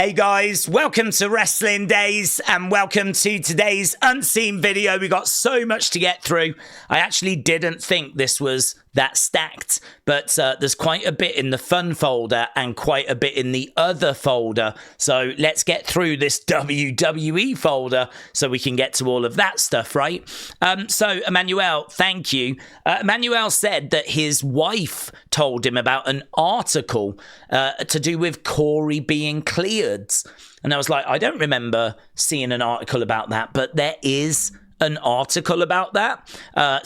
Hey guys, welcome to Wrestling Days and welcome to today's unseen video. We got so much to get through. I actually didn't think this was that stacked, but there's quite a bit in the fun folder and quite a bit in the other folder. So let's get through this WWE folder so we can get to all of that stuff, right? So Emmanuel, thank you. Emmanuel said that his wife told him about an article to do with Corey being cleared. And I was like, I don't remember seeing an article about that, but there is an article about that.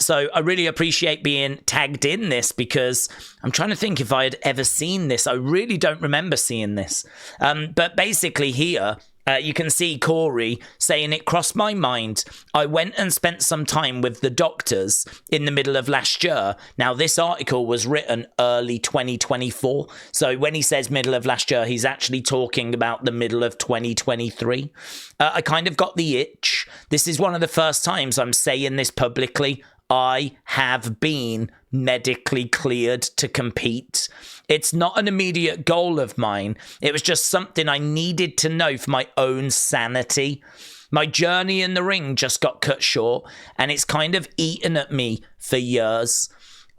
So I really appreciate being tagged in this because I'm trying to think if I had ever seen this. I really don't remember seeing this. But basically here, you can see Corey saying, it crossed my mind. I went and spent some time with the doctors in the middle of last year. Now, this article was written early 2024. So when he says middle of last year, he's actually talking about the middle of 2023. I kind of got the itch. This is one of the first times I'm saying this publicly. I have been medically cleared to compete. It's not an immediate goal of mine. It was just something I needed to know for my own sanity. My journey in the ring just got cut short, and it's kind of eaten at me for years.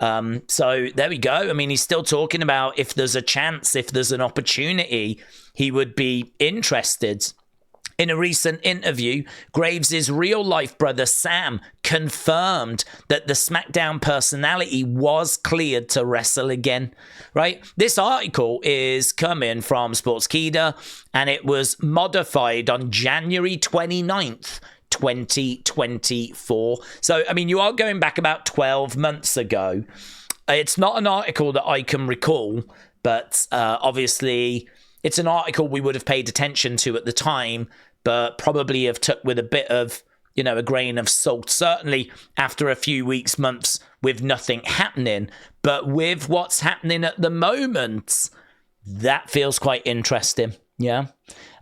So there we go. I mean, he's still talking about if there's a chance, if there's an opportunity, he would be interested. In a recent interview, Graves' real-life brother Sam confirmed that the SmackDown personality was cleared to wrestle again, right? This article is coming from Sportskeeda, and it was modified on January 29th, 2024. So, I mean, you are going back about 12 months ago. It's not an article that I can recall, but obviously it's an article we would have paid attention to at the time, but probably have took with a bit of, you know, a grain of salt, certainly after a few weeks, months with nothing happening. But with what's happening at the moment, that feels quite interesting. Yeah.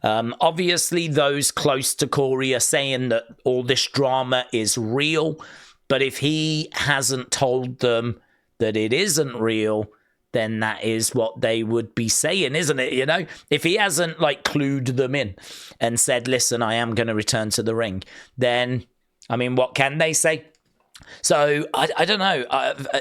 Obviously, those close to Corey are saying that all this drama is real. But if he hasn't told them that it isn't real, then that is what they would be saying, isn't it? You know, if he hasn't like clued them in and said, listen, I am going to return to the ring, then, I mean, what can they say? So I don't know.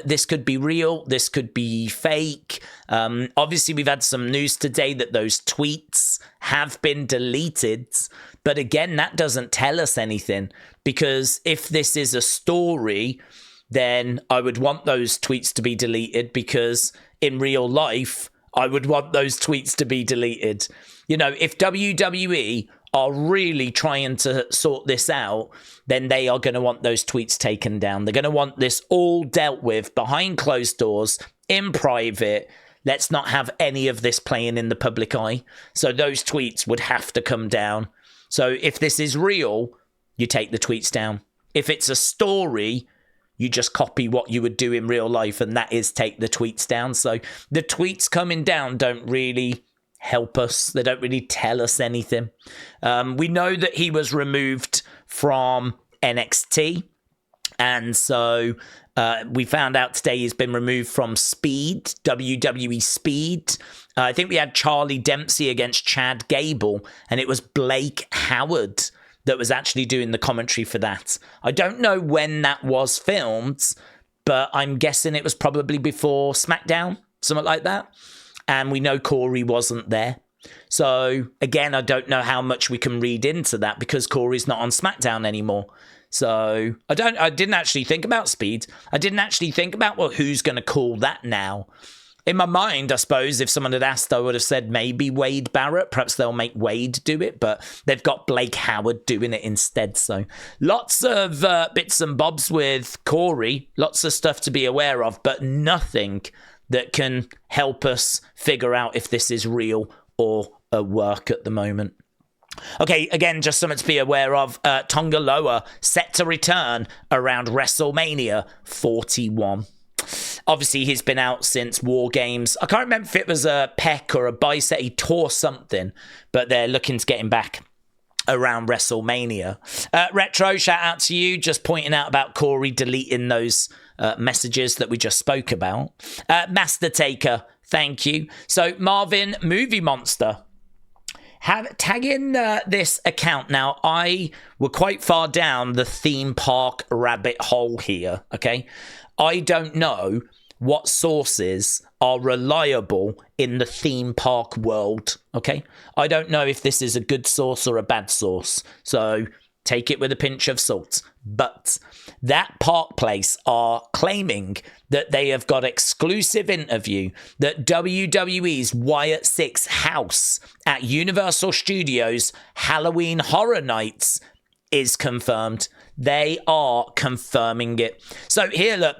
This could be real. This could be fake. Obviously, we've had some news today that those tweets have been deleted. But again, that doesn't tell us anything, because if this is a story, then I would want those tweets to be deleted, because in real life, I would want those tweets to be deleted. You know, if WWE are really trying to sort this out, then they are going to want those tweets taken down. They're going to want this all dealt with behind closed doors, in private. Let's not have any of this playing in the public eye. So those tweets would have to come down. So if this is real, you take the tweets down. If it's a story, you just copy what you would do in real life, and that is take the tweets down. So the tweets coming down don't really help us. They don't really tell us anything. We know that he was removed from NXT, and so we found out today he's been removed from Speed, WWE Speed. I think we had Charlie Dempsey against Chad Gable, and it was Blake Howard that was actually doing the commentary for that. I don't know when that was filmed, but I'm guessing it was probably before SmackDown, something like that. And we know Corey wasn't there. So, again, I don't know how much we can read into that, because Corey's not on SmackDown anymore. So, I didn't actually think about Speed. I didn't actually think about, well, who's going to call that now? In my mind, I suppose, if someone had asked, I would have said maybe Wade Barrett. Perhaps they'll make Wade do it, but they've got Blake Howard doing it instead. So lots of bits and bobs with Corey, lots of stuff to be aware of, but nothing that can help us figure out if this is real or a work at the moment. Okay, again, just something to be aware of. Tonga Loa set to return around Wrestlemania 41. Obviously, he's been out since War Games. I can't remember if it was a pec or a bicep. He tore something, but they're looking to get him back around WrestleMania. Retro, shout out to you, just pointing out about Corey deleting those messages that we just spoke about. Master Taker, thank you. So, Marvin, Movie Monster. tagging this account. Now, I were quite far down the theme park rabbit hole here, okay? I don't know what sources are reliable in the theme park world, okay? I don't know if this is a good source or a bad source, so take it with a pinch of salt. But that park place are claiming that they have got exclusive interview that WWE's Wyatt SICKS house at Universal Studios Halloween Horror Nights is confirmed. They are confirming it. So here, look,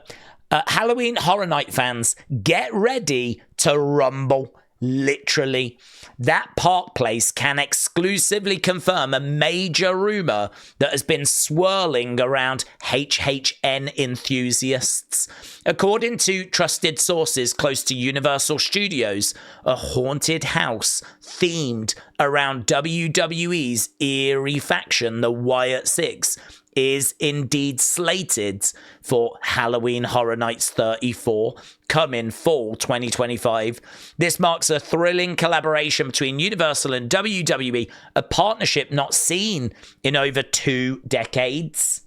Halloween Horror Night fans, get ready to rumble. Literally, that park place can exclusively confirm a major rumor that has been swirling around HHN enthusiasts. According to trusted sources close to Universal Studios, a haunted house themed around WWE's eerie faction, the Wyatt SICKS, is indeed slated for Halloween Horror Nights 34, coming fall 2025. This marks a thrilling collaboration between Universal and WWE, a partnership not seen in over 2 decades.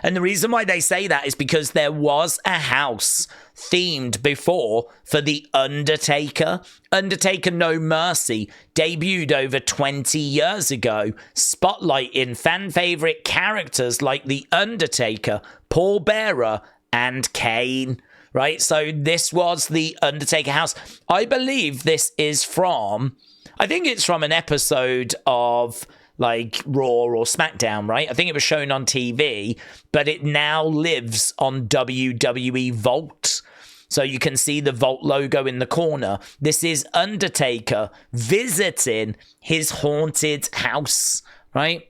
And the reason why they say that is because there was a house themed before for The Undertaker. Undertaker No Mercy debuted over 20 years ago, spotlighting fan favorite characters like The Undertaker, Paul Bearer, and Kane. Right? So this was The Undertaker house. I believe this is from, I think it's from an episode of like Raw or SmackDown, right? I think it was shown on TV, but it now lives on WWE Vault. So you can see the Vault logo in the corner. This is Undertaker visiting his haunted house, right?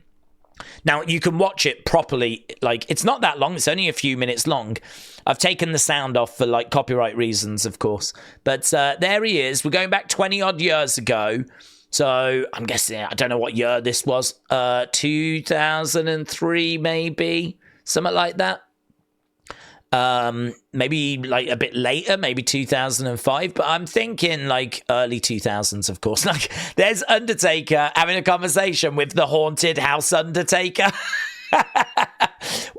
Now, you can watch it properly. Like, it's not that long. It's only a few minutes long. I've taken the sound off for, like, copyright reasons, of course. But there he is. We're going back 20-odd years ago. So I'm guessing, I don't know what year this was, 2003 maybe, something like that. Maybe like a bit later, maybe 2005, but I'm thinking like early 2000s, of course. Like there's Undertaker having a conversation with the haunted house Undertaker.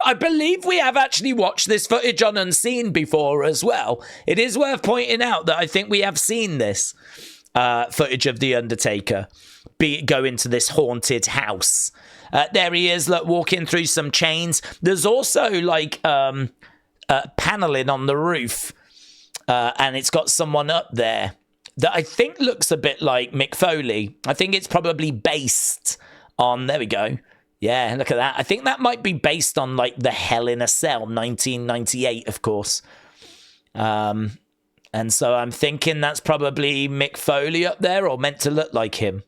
I believe we have actually watched this footage on Unseen before as well. It is worth pointing out that I think we have seen this footage of The Undertaker go into this haunted house. There he is, look, walking through some chains. There's also like paneling on the roof, and it's got someone up there that I think looks a bit like Mick Foley. I think it's probably based on, there we go. Yeah, look at that. I think that might be based on like the Hell in a Cell, 1998, of course. And so I'm thinking that's probably Mick Foley up there, or meant to look like him.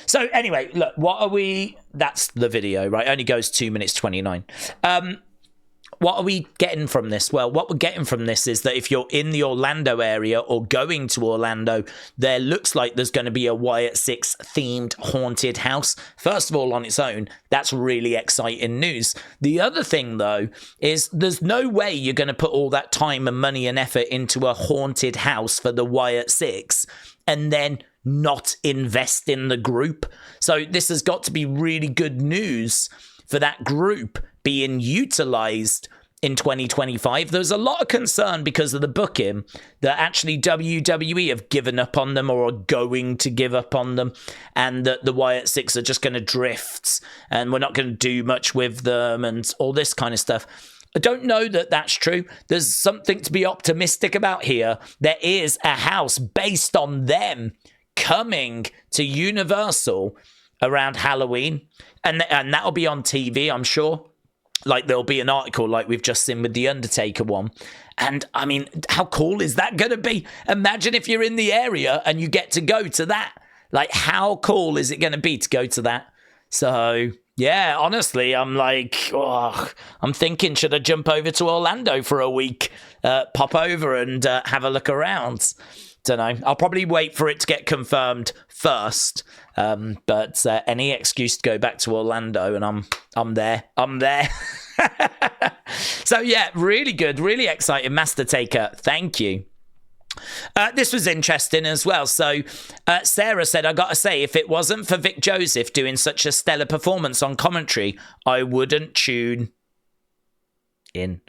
So anyway, look, what are we... That's the video, right? Only goes 2 minutes 29. What are we getting from this? Well, what we're getting from this is that if you're in the Orlando area or going to Orlando, there looks like there's going to be a Wyatt SICKS themed haunted house. First of all, on its own, that's really exciting news. The other thing, though, is there's no way you're going to put all that time and money and effort into a haunted house for the Wyatt SICKS and then not invest in the group. So this has got to be really good news for that group being utilized in 2025. There's a lot of concern because of the booking that actually WWE have given up on them or are going to give up on them, and that the Wyatt SICKS are just going to drift and we're not going to do much with them and all this kind of stuff. I don't know that that's true. There's something to be optimistic about here. There is a house based on them coming to Universal around Halloween, and that'll be on TV, I'm sure. Like, there'll be an article like we've just seen with the Undertaker one. And, I mean, how cool is that going to be? Imagine if you're in the area and you get to go to that. Like, how cool is it going to be to go to that? So, yeah, honestly, I'm like, I'm thinking, should I jump over to Orlando for a week? Pop over and have a look around. Don't know. I'll probably wait for it to get confirmed first. But any excuse to go back to Orlando, and I'm there. I'm there. So yeah, really good, really exciting. Master Taker, thank you. This was interesting as well. So Sarah said, I gotta say, if it wasn't for Vic Joseph doing such a stellar performance on commentary, I wouldn't tune in.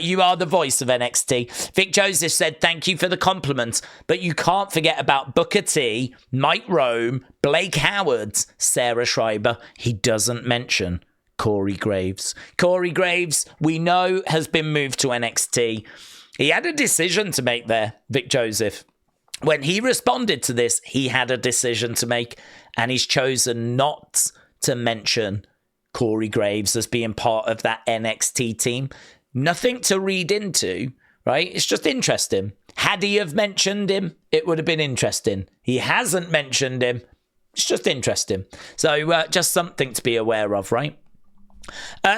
You are the voice of NXT. Vic Joseph said, thank you for the compliment, but you can't forget about Booker T, Mike Rome, Blake Howard, Sarah Schreiber. He doesn't mention Corey Graves. Corey Graves, we know, has been moved to NXT. He had a decision to make there, Vic Joseph. When he responded to this, he had a decision to make, and he's chosen not to mention Corey Graves as being part of that NXT team. Nothing to read into, right? It's just interesting. Had he have mentioned him, it would have been interesting. He hasn't mentioned him. It's just interesting. So just something to be aware of, right?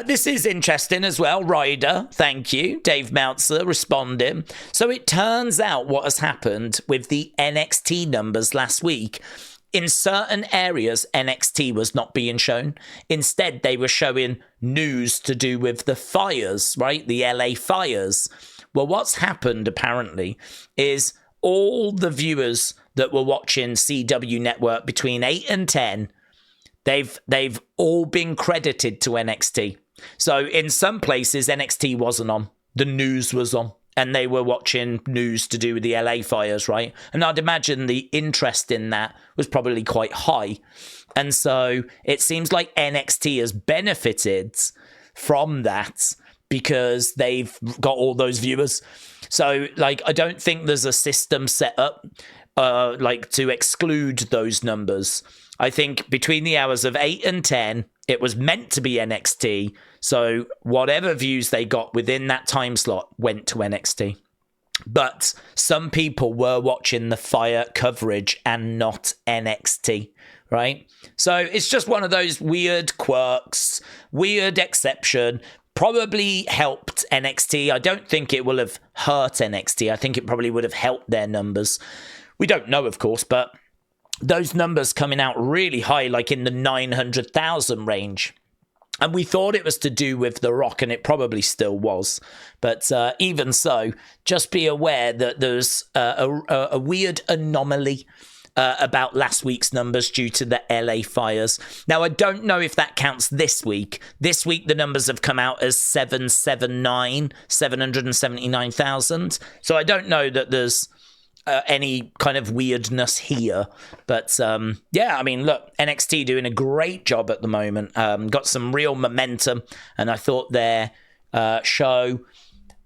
This is interesting as well. Ryder, thank you. Dave Meltzer responding. So it turns out what has happened with the NXT numbers last week. In certain areas, NXT was not being shown. Instead, they were showing news to do with the fires, right? The LA fires. Well, what's happened, apparently, is all the viewers that were watching CW Network between 8 and 10, they've all been credited to NXT. So in some places, NXT wasn't on. The news was on. And they were watching news to do with the LA fires, right? And I'd imagine the interest in that was probably quite high. And so it seems like NXT has benefited from that because they've got all those viewers. So, like, I don't think there's a system set up, to exclude those numbers. I think between the hours of 8 and 10, it was meant to be NXT. So whatever views they got within that time slot went to NXT. But some people were watching the fire coverage and not NXT, right? So it's just one of those weird quirks, weird exception. Probably helped NXT. I don't think it will have hurt NXT. I think it probably would have helped their numbers. We don't know, of course, but those numbers coming out really high, like in the 900,000 range. And we thought it was to do with The Rock, and it probably still was. But even so, just be aware that there's a weird anomaly about last week's numbers due to the LA fires. Now, I don't know if that counts this week. This week, the numbers have come out as 779,000. So I don't know that there's any kind of weirdness here. But yeah, I mean, look, NXT doing a great job at the moment. Got some real momentum, and I thought their show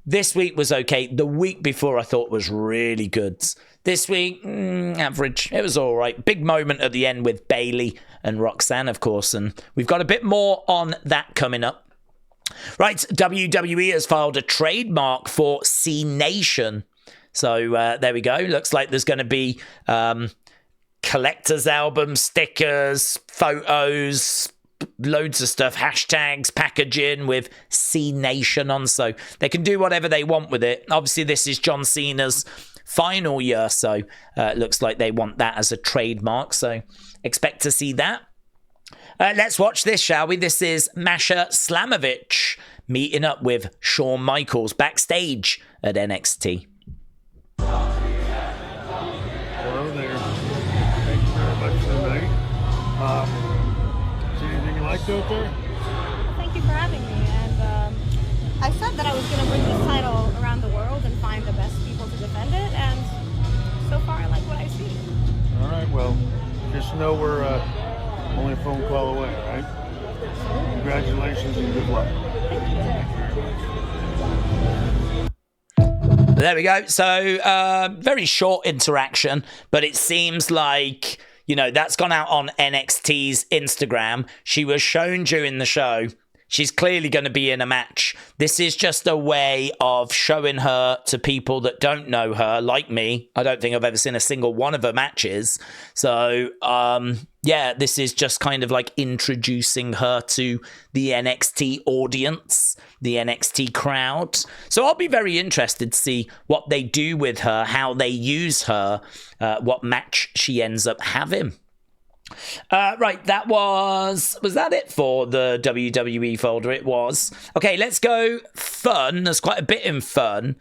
this week was okay. The week before I thought was really good. This week, average. It was all right. Big moment at the end with Bayley and Roxanne, of course, and we've got a bit more on that coming up. Right, WWE has filed a trademark for Cenation. So there we go. Looks like there's going to be collector's albums, stickers, photos, loads of stuff, hashtags, packaging with Cenation on. So they can do whatever they want with it. Obviously, this is John Cena's final year. So it looks like they want that as a trademark. So expect to see that. Let's watch this, shall we? This is Masha Slamovich meeting up with Shawn Michaels backstage at NXT. Hello there. Thank you very much for tonight. Is there anything you liked out there? Thank you for having me. And I said that I was going to bring this title around the world and find the best people to defend it. And so far, I like what I see. All right. Well, just know we're only a phone call away. All right. Congratulations and good luck. Thank you. There we go. So, very short interaction, but it seems like, you know, that's gone out on NXT's Instagram. She was shown during the show. She's clearly going to be in a match. This is just a way of showing her to people that don't know her, like me. I don't think I've ever seen a single one of her matches. So, yeah, this is just kind of like introducing her to the NXT audience, the NXT crowd. So I'll be very interested to see what they do with her, how they use her, what match she ends up having. Right, that was that it for the WWE folder? It was. Okay, let's go fun. There's quite a bit in fun.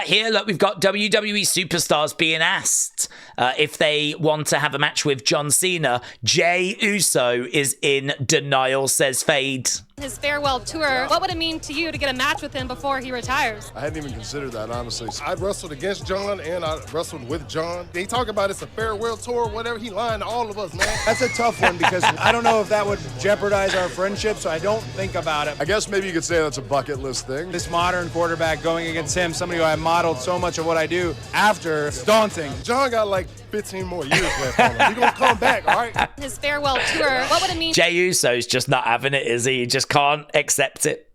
Here, look, we've got WWE Superstars being asked if they want to have a match with John Cena. Jey Uso is in denial, says Fade. His farewell tour, what would it mean to you to get a match with him before he retires? I hadn't even considered that, honestly. I wrestled against John and I wrestled with John. He talk about it's a farewell tour, whatever. He lying to all of us, man. That's a tough one because I don't know if that would jeopardize our friendship, so I don't think about it. I guess maybe you could say that's a bucket list thing. This modern quarterback going against him, somebody who I modeled so much of what I do after, it's daunting. John got like 15 more years left on him. He's gonna come back, all right? His farewell tour, what would it mean? Jey Uso's just not having it, is he? He just can't accept it.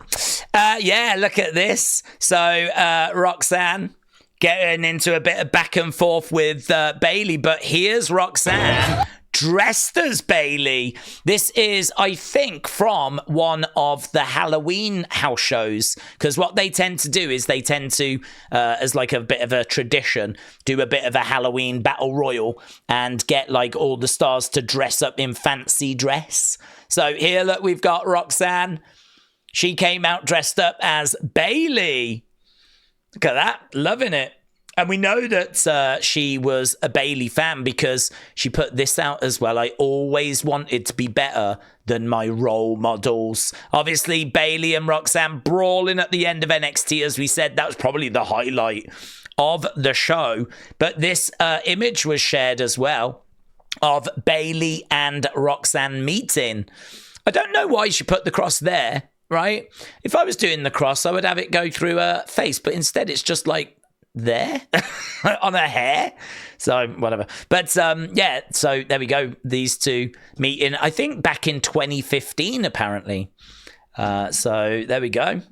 Yeah, look at this. So Roxanne getting into a bit of back and forth with Bayley, but here's Roxanne dressed as Bayley. This is, I think, from one of the Halloween house shows, because what they tend to do is they tend to, as like a bit of a tradition, do a bit of a Halloween battle royal and get like all the stars to dress up in fancy dress. So here, look, we've got Roxanne. She came out dressed up as Bayley. Look at that, loving it. And we know that she was a Bayley fan because she put this out as well. I always wanted to be better than my role models. Obviously, Bayley and Roxanne brawling at the end of NXT, as we said. That was probably the highlight of the show. But this image was shared as well of Bayley and Roxanne meeting. I don't know why she put the cross there, right? If I was doing the cross, I would have it go through her face. But instead, it's just like there on her hair, so whatever. But yeah, so there we go, these two meeting, I think back in 2015 apparently. So there we go.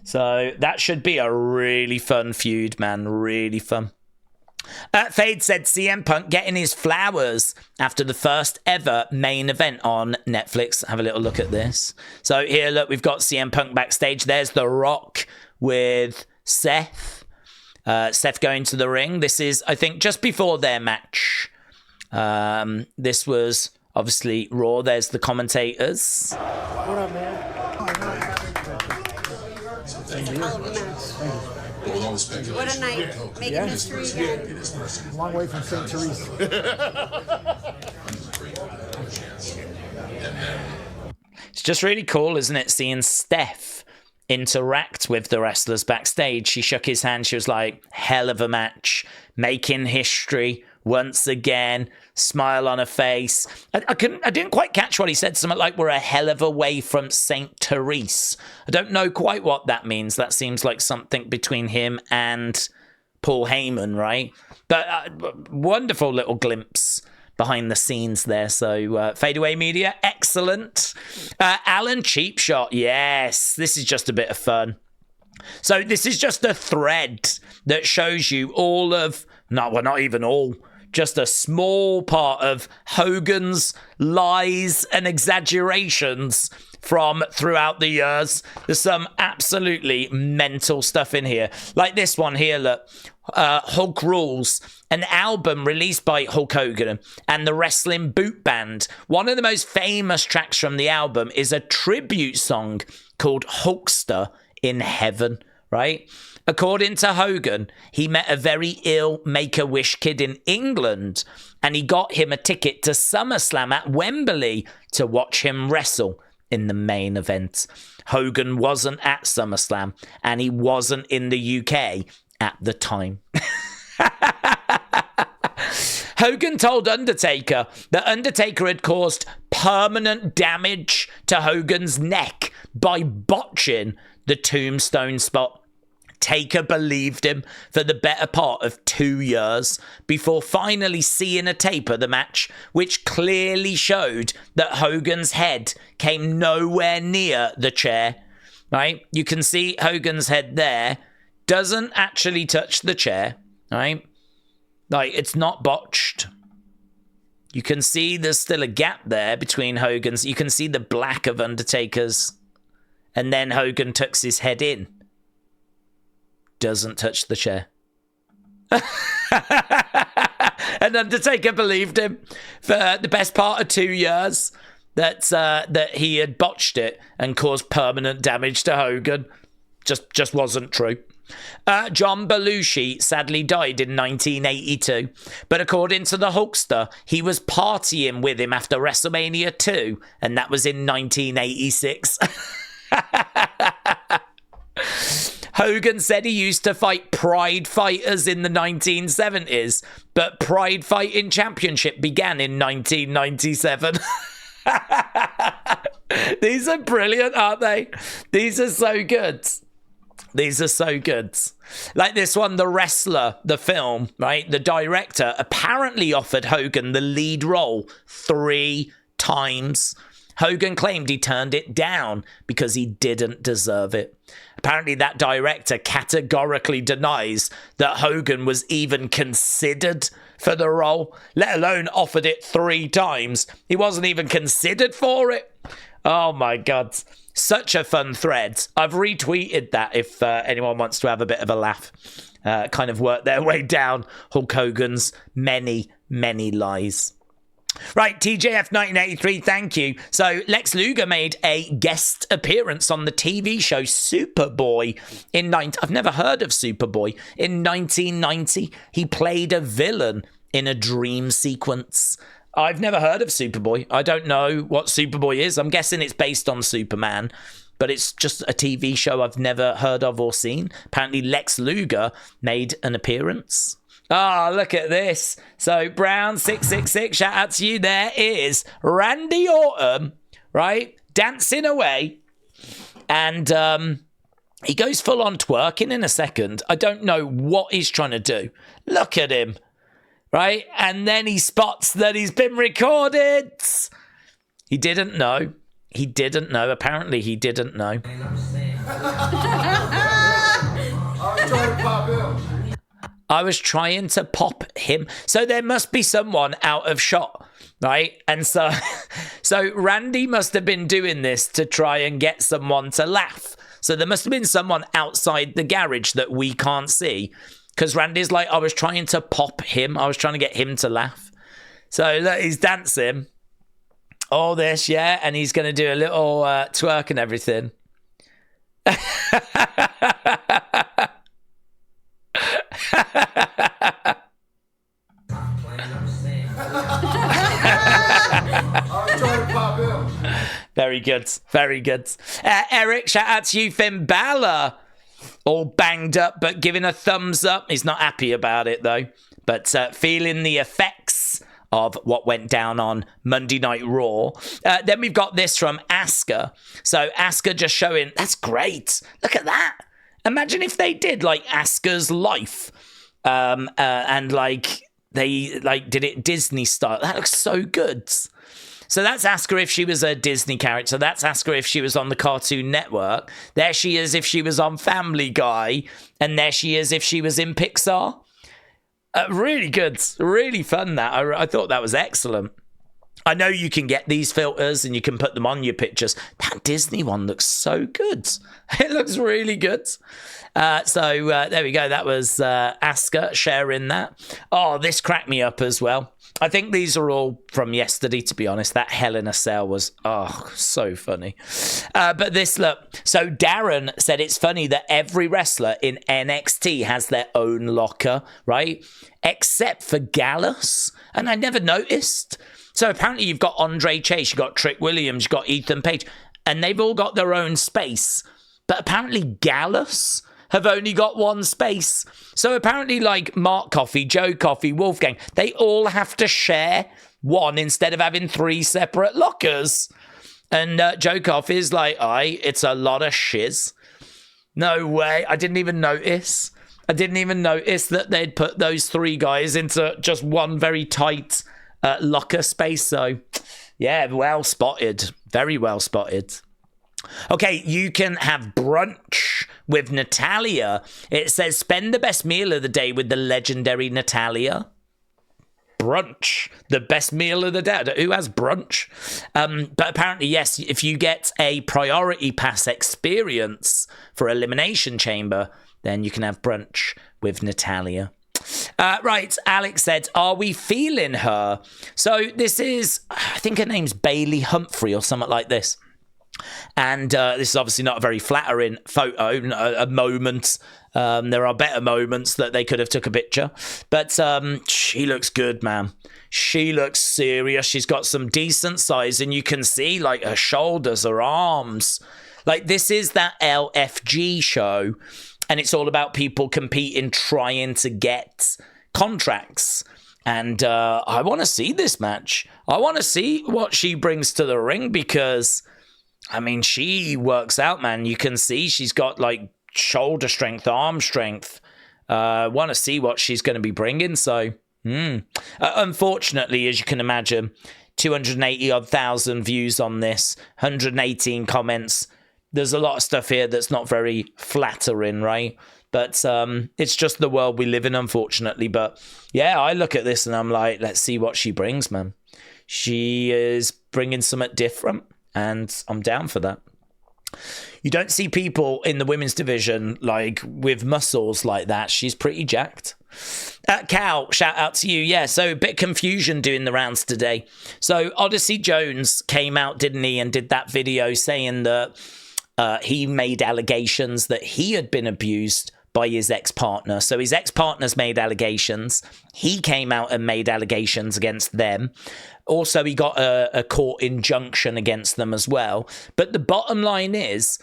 So that should be a really fun feud, man, really fun. Fade said CM Punk getting his flowers after the first ever main event on Netflix. Have a little look at this. So here, look, we've got CM Punk backstage. There's The Rock with Seth. Seth going to the ring. This is, I think, just before their match. This was obviously Raw. There's the commentators. What up, man? What a night. Making history again. Long way from St. Teresa. It's just really cool, isn't it, seeing Steph interact with the wrestlers backstage. She shook his hand. She was like, hell of a match, making history once again, smile on her face. I didn't quite catch what he said. Something like, we're a hell of a way from St. Therese. I don't know quite what that means. That seems like something between him and Paul Heyman, right? But wonderful little glimpse behind the scenes there. So Fadeaway Media, excellent. Alan Cheapshot, yes, this is just a bit of fun. So this is just a thread that shows you all of, not even all, just a small part of Hogan's lies and exaggerations from throughout the years. There's some absolutely mental stuff in here. Like this one here, look. Hulk Rules, an album released by Hulk Hogan and the Wrestling Boot Band. One of the most famous tracks from the album is a tribute song called Hulkster in Heaven, right? According to Hogan, he met a very ill Make-A-Wish kid in England and he got him a ticket to SummerSlam at Wembley to watch him wrestle in the main event. Hogan wasn't at SummerSlam and he wasn't in the UK at the time. Hogan told Undertaker that Undertaker had caused permanent damage to Hogan's neck by botching the tombstone spot. Taker believed him for the better part of 2 years before finally seeing a tape of the match, which clearly showed that Hogan's head came nowhere near the chair. Right? You can see Hogan's head there. Doesn't actually touch the chair, right? Like, it's not botched. You can see there's still a gap there between Hogan's. You can see the black of Undertaker's. And then Hogan tucks his head in. Doesn't touch the chair. And Undertaker believed him for the best part of 2 years that he had botched it and caused permanent damage to Hogan. Just wasn't true. John Belushi sadly died in 1982, but according to the Hulkster, he was partying with him after WrestleMania 2, and that was in 1986. Hogan said he used to fight Pride fighters in the 1970s, but Pride Fighting Championship began in 1997. These are brilliant, aren't they? These are so good. These are so good. Like this one, The Wrestler, the film, right? The director apparently offered Hogan the lead role 3 times. Hogan claimed he turned it down because he didn't deserve it. Apparently that director categorically denies that Hogan was even considered for the role, let alone offered it 3 times. He wasn't even considered for it. Oh my God. Such a fun thread. I've retweeted that if anyone wants to have a bit of a laugh. Kind of work their way down Hulk Hogan's many, many lies. Right, TJF 1983, thank you. So Lex Lugar made a guest appearance on the TV show Superboy I've never heard of Superboy. In 1990, he played a villain in a dream sequence. I've never heard of Superboy. I don't know what Superboy is. I'm guessing it's based on Superman, but it's just a TV show I've never heard of or seen. Apparently Lex Lugar made an appearance. Oh, look at this. So Brown666, shout out to you. There is Randy Orton, right? Dancing away. And he goes full on twerking in a second. I don't know what he's trying to do. Look at him, right? And then he spots that he's been recorded. He didn't know. He didn't know. Apparently he didn't know. I was trying to pop him. So there must be someone out of shot, right? And so Randy must have been doing this to try and get someone to laugh. So there must have been someone outside the garage that we can't see. Because Randy's like, I was trying to pop him. I was trying to get him to laugh. So look, he's dancing. All this, yeah. And he's going to do a little twerk and everything. Very good, very good. Eric, shout out to you. Finn Balor, all banged up, but giving a thumbs up. He's not happy about it though, but feeling the effects of what went down on Monday Night Raw. Then we've got this from Asuka. So Asuka just showing, that's great. Look at that. Imagine if they did like Asuka's life, and like they like did it Disney style. That looks so good. So that's Asuka if she was a Disney character. That's Asuka if she was on the Cartoon Network. There she is if she was on Family Guy, and there she is if she was in Pixar. Really good, really fun. That I thought that was excellent. I know you can get these filters and you can put them on your pictures. That Disney one looks so good. It looks really good. So there we go. That was Asuka sharing that. Oh, this cracked me up as well. I think these are all from yesterday, to be honest. That Hell in a Cell was, so funny. But this, look. So Darren said it's funny that every wrestler in NXT has their own locker, right? Except for Gallus. And I never noticed. So apparently you've got Andre Chase, you've got Trick Williams, you've got Ethan Page, and they've all got their own space. But apparently Gallus have only got one space. So apparently like Mark Coffey, Joe Coffey, Wolfgang, they all have to share one instead of having 3 separate lockers. And Joe Coffey's like, it's a lot of shiz. No way. I didn't even notice. I didn't even notice that they'd put those 3 guys into just one very tight locker space. So yeah, well spotted. Very well spotted. Okay, you can have brunch with Natalya. It says, spend the best meal of the day with the legendary Natalya. Brunch, the best meal of the day. Who has brunch? But apparently, yes, if you get a priority pass experience for Elimination Chamber, then you can have brunch with Natalya. Right, Alex said, are we feeling her? So this is, I think her name's Bayley Humphrey or something like this. And this is obviously not a very flattering photo, a moment. There are better moments that they could have took a picture. But she looks good, man. She looks serious. She's got some decent size, and you can see, like, her shoulders, her arms. Like, this is that LFG show, and it's all about people competing, trying to get contracts. And I want to see this match. I want to see what she brings to the ring, because I mean, she works out, man. You can see she's got, like, shoulder strength, arm strength. Want to see what she's going to be bringing. So, unfortunately, as you can imagine, 280,000 views on this, 118 comments. There's a lot of stuff here that's not very flattering, right? But it's just the world we live in, unfortunately. But, yeah, I look at this and I'm like, let's see what she brings, man. She is bringing something different. And I'm down for that. You don't see people in the women's division, like, with muscles like that. She's pretty jacked. Cal, shout out to you. Yeah, so a bit of confusion doing the rounds today. So Odyssey Jones came out, didn't he, and did that video saying that he made allegations that he had been abused by his ex-partner. So his ex-partners made allegations. He came out and made allegations against them. Also, he got a court injunction against them as well. But the bottom line is,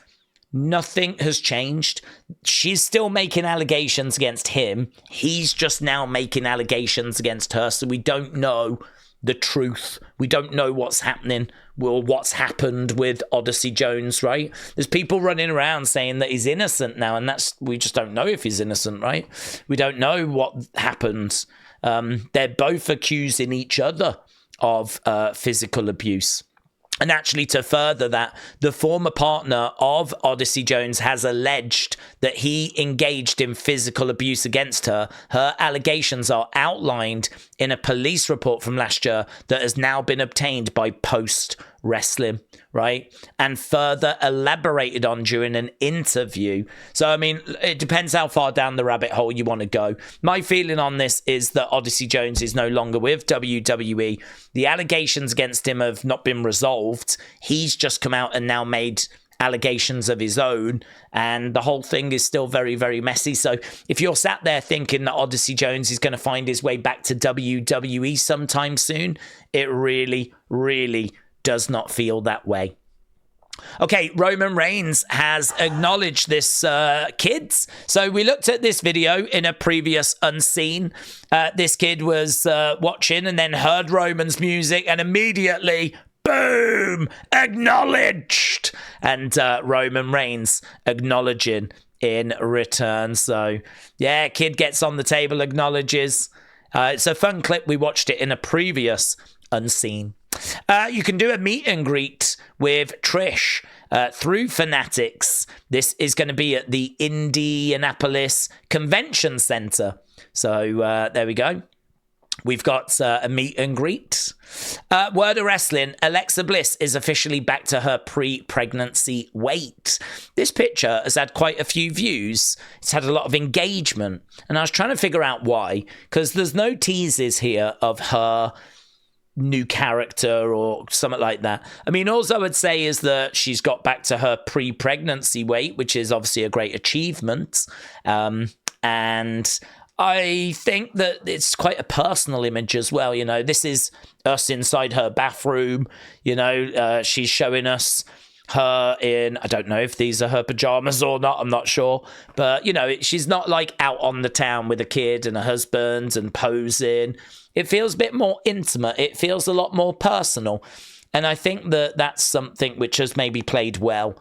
nothing has changed. She's still making allegations against him. He's just now making allegations against her. So we don't know the truth. We don't know what's happening or what's happened with Odyssey Jones, right? There's people running around saying that he's innocent now, and we just don't know if he's innocent, right? We don't know what happened. They're both accusing each other of physical abuse. And actually, to further that, the former partner of Odyssey Jones has alleged that he engaged in physical abuse against her. Her allegations are outlined in a police report from last year that has now been obtained by Post Wrestling, right? And further elaborated on during an interview. So, I mean, it depends how far down the rabbit hole you want to go. My feeling on this is that Odyssey Jones is no longer with WWE. The allegations against him have not been resolved. He's just come out and now made allegations of his own, and the whole thing is still very, very messy. So if you're sat there thinking that Odyssey Jones is going to find his way back to WWE sometime soon, it really, really does not feel that way. Okay, Roman Reigns has acknowledged this, kids. So we looked at this video in a previous Unseen. This kid was watching and then heard Roman's music and immediately, boom, acknowledged. And Roman Reigns acknowledging in return. So, yeah, kid gets on the table, acknowledges. It's a fun clip. We watched it in a previous Unseen. You can do a meet and greet with Trish through Fanatics. This is going to be at the Indianapolis Convention Center. So there we go. We've got a meet and greet. Word of Wrestling, Alexa Bliss is officially back to her pre-pregnancy weight. This picture has had quite a few views. It's had a lot of engagement. And I was trying to figure out why, because there's no teases here of her new character or something like that. I mean, all I would say is that she's got back to her pre-pregnancy weight, which is obviously a great achievement. And I think that it's quite a personal image as well. You know, this is us inside her bathroom. You know, she's showing us her in, I don't know if these are her pajamas or not, I'm not sure. But, you know, she's not like out on the town with a kid and a husband and posing. It feels a bit more intimate. It feels a lot more personal. And I think that that's something which has maybe played well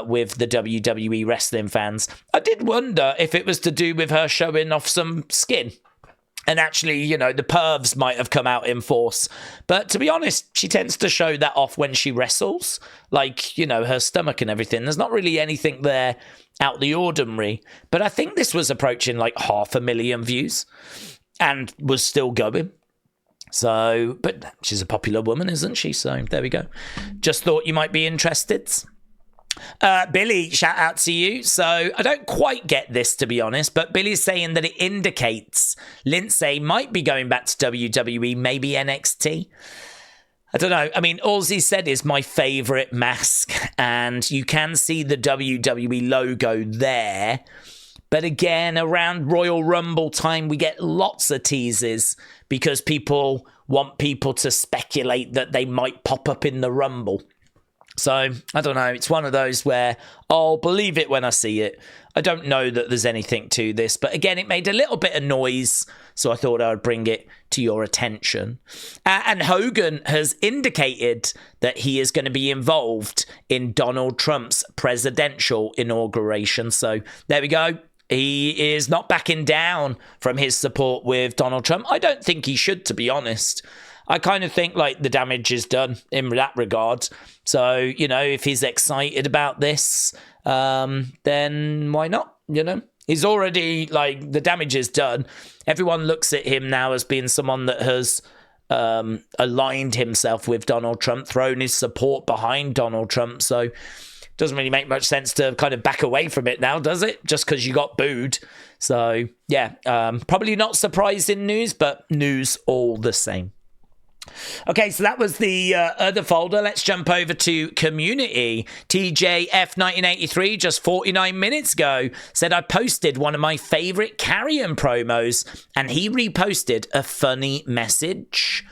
with the WWE wrestling fans. I did wonder if it was to do with her showing off some skin. And actually, you know, the pervs might have come out in force. But to be honest, she tends to show that off when she wrestles. Like, you know, her stomach and everything. There's not really anything there out the ordinary. But I think this was approaching like 500,000 views. And was still going. So, but she's a popular woman, isn't she? So there we go. Just thought you might be interested. Billy, shout out to you. So I don't quite get this, to be honest, but Billy's saying that it indicates Lince might be going back to WWE, maybe NXT. I don't know. I mean, all he said is my favorite mask, and you can see the WWE logo there. But again, around Royal Rumble time, we get lots of teases because people want people to speculate that they might pop up in the Rumble. So, I don't know. It's one of those where I'll believe it when I see it. I don't know that there's anything to this. But again, it made a little bit of noise, so I thought I would bring it to your attention. And Hogan has indicated that he is going to be involved in Donald Trump's presidential inauguration. So, there we go. He is not backing down from his support with Donald Trump. I don't think he should, to be honest. I kind of think like the damage is done in that regard. So, you know, if he's excited about this, then why not? You know, he's already like the damage is done. Everyone looks at him now as being someone that has aligned himself with Donald Trump, thrown his support behind Donald Trump. So doesn't really make much sense to kind of back away from it now, does it? Just because you got booed. So, yeah, probably not surprising news, but news all the same. Okay, so that was the other folder. Let's jump over to community. TJF1983, just 49 minutes ago, said I posted one of my favorite Carrion promos, and he reposted a funny message.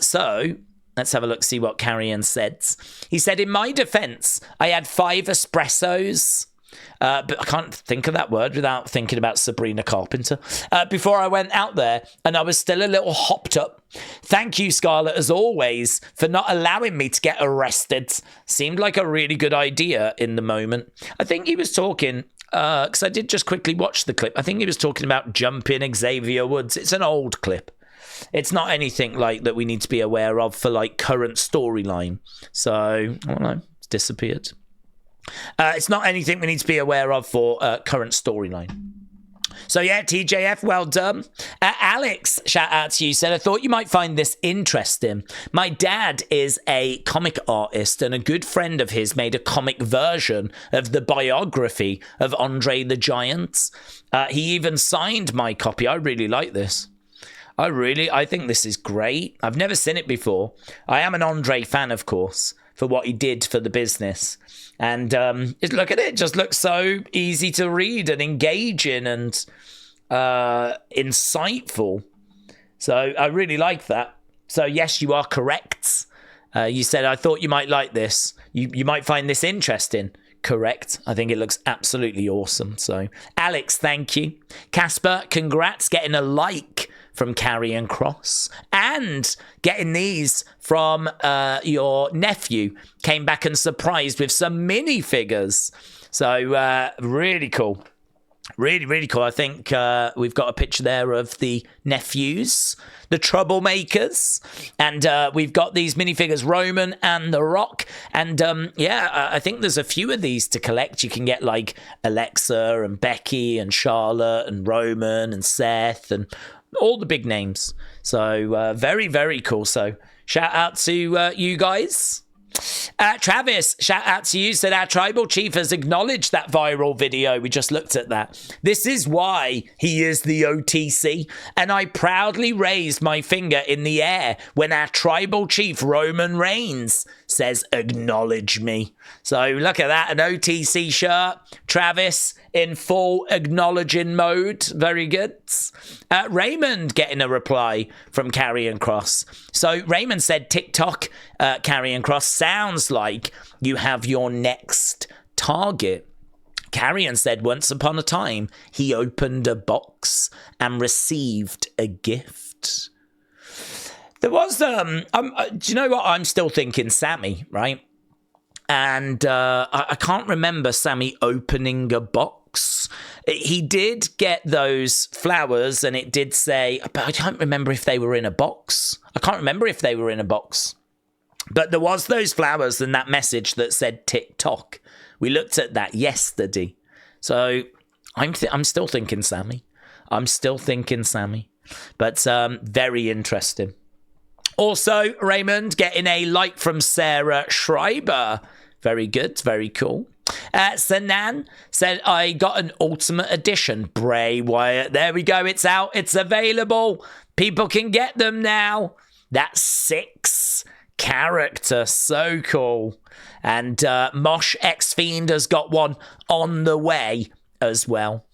So let's have a look, see what Carrion said. He said, in my defense, I had 5 espressos. But I can't think of that word without thinking about Sabrina Carpenter. Before I went out there, and I was still a little hopped up. Thank you, Scarlett, as always, for not allowing me to get arrested. Seemed like a really good idea in the moment. I think he was talking, because I did just quickly watch the clip. I think he was talking about jumping Xavier Woods. It's an old clip. It's not anything like that we need to be aware of for like current storyline. So, I don't know, it's disappeared. It's not anything we need to be aware of for current storyline. So yeah, TJF, well done. Alex, shout out to you, said, I thought you might find this interesting. My dad is a comic artist, and a good friend of his made a comic version of the biography of Andre the Giant. He even signed my copy. I really like this. I think this is great. I've never seen it before. I am an Andre fan, of course, for what he did for the business. And look at it. It just looks so easy to read and engaging and insightful. So I really like that. So yes, you are correct. You said, I thought you might like this. You might find this interesting. Correct. I think it looks absolutely awesome. So Alex, thank you. Casper, congrats, getting a like from Karrion Kross, and getting these from your nephew. Came back and surprised with some minifigures. So really cool. Really, really cool. I think we've got a picture there of the nephews, the troublemakers, and we've got these minifigures, Roman and The Rock. And I think there's a few of these to collect. You can get like Alexa and Becky and Charlotte and Roman and Seth and all the big names. So very, very cool. So shout out to you guys. Travis, shout out to you, said our tribal chief has acknowledged that viral video. We just looked at that. This is why he is the OTC, and I proudly raised my finger in the air when our tribal chief Roman Reigns says acknowledge me. So look at that, an OTC shirt. Travis in full acknowledging mode. Very good. Raymond getting a reply from Karrion Kross. So Raymond said, TikTok, Karrion Kross, sounds like you have your next target. Karrion said, once upon a time, he opened a box and received a gift. There was, do you know what? I'm still thinking Sammy, right? And I can't remember Sammy opening a box. He did get those flowers, and it did say, but I don't remember if they were in a box. I can't remember if they were in a box. But there was those flowers and that message that said TikTok. We looked at that yesterday. So I'm still thinking Sammy. But very interesting. Also, Raymond getting a like from Sarah Schreiber. Very good, very cool. Sanan said, I got an Ultimate Edition Bray Wyatt. There we go, it's out, it's available. People can get them now. That's SICKS character. So cool. And Mosh X Fiend has got one on the way as well.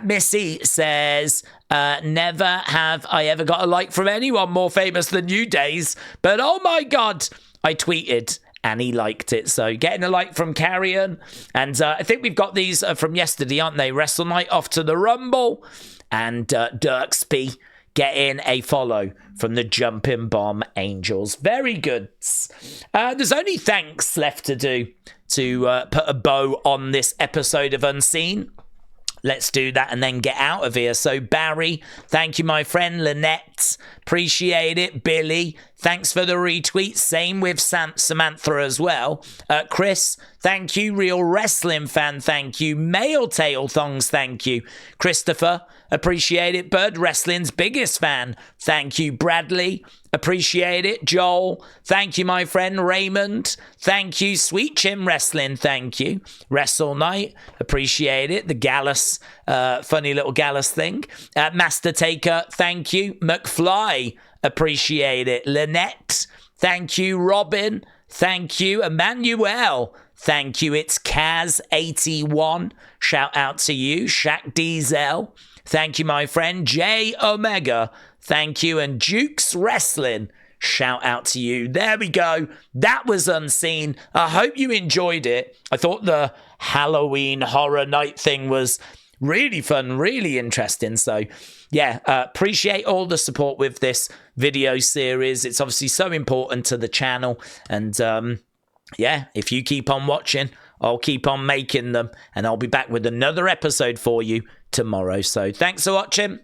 Missy says, never have I ever got a like from anyone more famous than you, Days. But oh my God, I tweeted and he liked it. So getting a like from Carrion. And I think we've got these from yesterday, aren't they? Wrestle Night off to the Rumble. And Dirksby getting a follow from the Jumping Bomb Angels. Very good. There's only thanks left to do to put a bow on this episode of Unseen. Let's do that and then get out of here. So Barry, thank you, my friend. Lynette, appreciate it. Billy, thanks for the retweet. Same with Samantha as well. Chris, thank you. Real Wrestling Fan, thank you. Male Tail Thongs, thank you. Christopher, appreciate it. Bird Wrestling's biggest fan, thank you. Bradley, appreciate it. Joel, thank you, my friend. Raymond, thank you. Sweet Chin Wrestling, thank you. Wrestle Night, appreciate it. The Gallus, funny little Gallus thing. Master Taker, thank you. McFly, appreciate it. Lynette, thank you. Robin, thank you. Emmanuel, thank you. It's Kaz81, shout out to you. Shaq Diesel, thank you, my friend. J Omega, thank you. And Duke's Wrestling, shout out to you. There we go. That was Unseen. I hope you enjoyed it. I thought the Halloween Horror Night thing was really fun, really interesting. So yeah, appreciate all the support with this video series. It's obviously so important to the channel. And yeah, if you keep on watching, I'll keep on making them. And I'll be back with another episode for you tomorrow. So thanks for watching.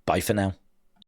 Bye for now.